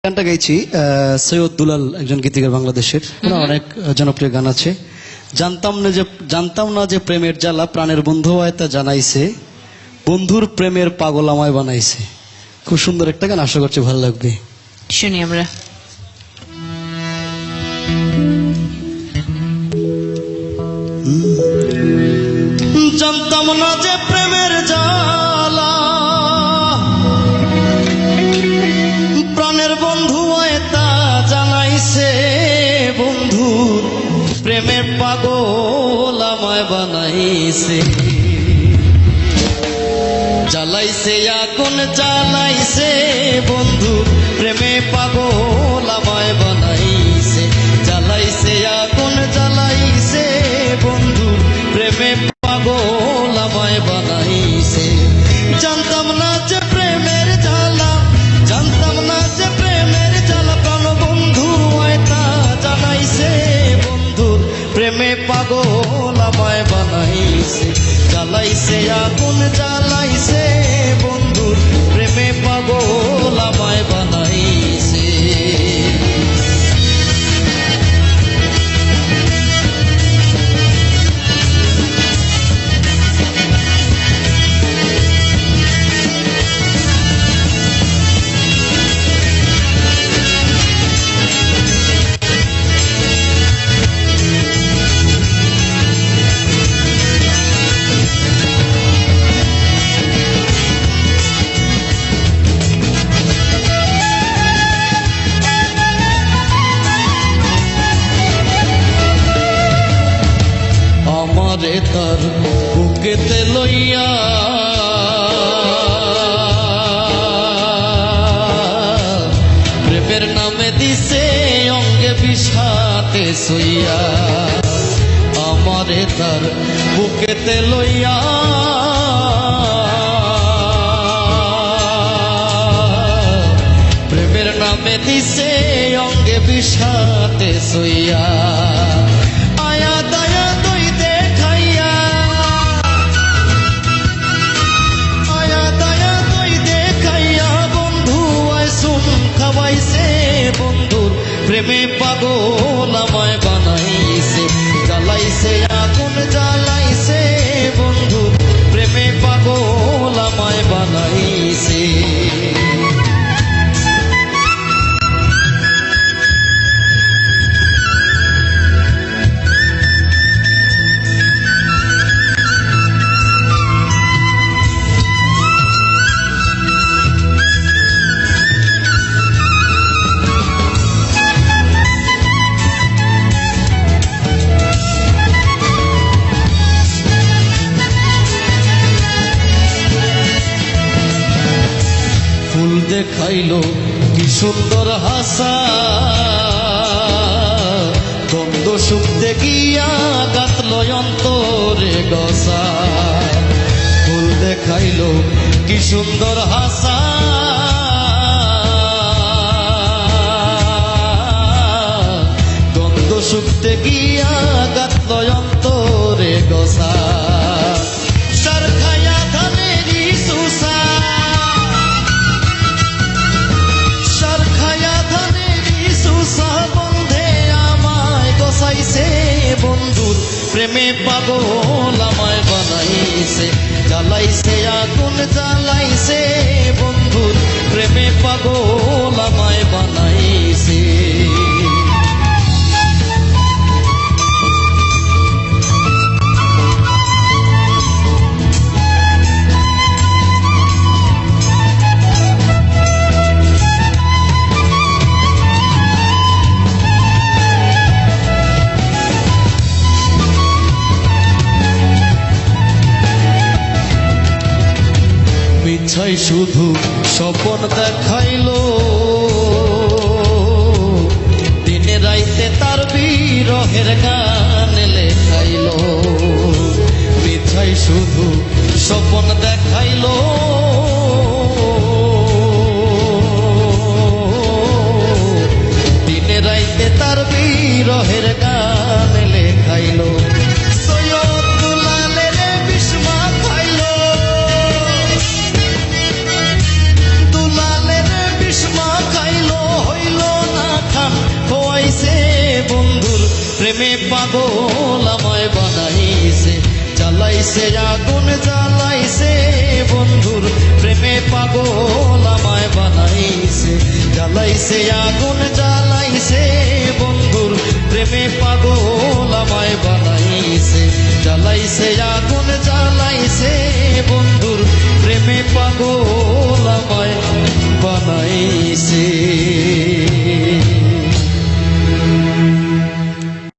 গানটা গাইছি সৈয়দ দুলাল একজন গীতিকার বাংলাদেশের, ওনার অনেক জনপ্রিয় গান আছে। জানতাম না যে প্রেমের জ্বালা প্রাণের বন্ধু হয় তা জানাইছে, বন্ধুর প্রেমের পাগল আমায় বানাইছে। খুব সুন্দর একটা গান, আশা করছি ভালো লাগবে। শুনি আমরা। জানতাম না যে প্রেমের জ্বালা প্রাণের বন্ধু হয় তা জানাইছে, বন্ধুর প্রেমের পাগল আমায় বানাইছে। জ্বালাইছে আগুন জ্বালাইছে, বন্ধুর প্রেমে পাগল আমায় বানাইছে। জ্বালাইছে আগুন জ্বালাইছে, বন্ধুর প্রেমে পাগল আমায় বানাইছে। জানতাম না যে প্রেমের জ্বালা, জানতাম না যে প্রেমের জ্বালা প্রাণ বন্ধু হয় তা জানাইছে, বন্ধুর প্রেমে পাগল আমায় বানাইছে। জ্বালাইছে আগুন জ্বালাইছে, বন্ধুর প্রেমে পাগল আমায় বানাইছে। আমারে তার বুকেতে লইয়া প্রেমের নামে দিছে অঙ্গে বিষাতে সইয়া। আমারে তার বুকেতে লইয়া প্রেমের নামে দিছে অঙ্গে বিষাতে সইয়া। আয়া দয়া দই দেখাইয়া, আয়া দয়া দই দেখাইয়া বন্ধু আইসুন খাওয়াইছে, বন্ধুর প্রেমে পাগল আমায় বানাইছে। জ্বালাইছে আগুন জ্বালাইছে, বন্ধুর প্রেমে পাগল আমায় বানাইছে। ফুল দেখাইলো কি সুন্দর হাসা, দ্বন্দ্ব শুকতে গিয়া গাতলো অন্তরে গসা। ফুল দেখাইলো কি সুন্দর হাসা, দ্বন্দ্ব শুকতে গিয়া গাতলো অন্তরে গসা। সার খায়া ধানেরই সুসা, বন্ধুর প্রেমে পাগল আমায় বানাইছে। জ্বালাইছে আগুন জ্বালাইছে, বন্ধুর প্রেমে পাগল আমায় বানাইছে। মিছাই শুধু স্বপন দেখাইলো, দিনে রাইতে তার বিরহের গান লেখাইলো। মিছাই শুধু স্বপন দেখাইলো, দিনে রাইতে তার বিরহের গান লেখাইলো। সৈয়দ দুলালের বিস্মা খাইলো, দুলালের বিস্মা খাইলো, হই জ্বালাইছে আগুন জ্বালাইছে বন্ধুর প্রেমে পাগল আমায় বানাইছে জ্বালাইছে আগুন জ্বালাইছে বন্ধুর প্রেমে পাগল আমায় বানাইছে জ্বালাইছে আগুন জ্বালাইছে বন্ধুর প্রেমে পাগল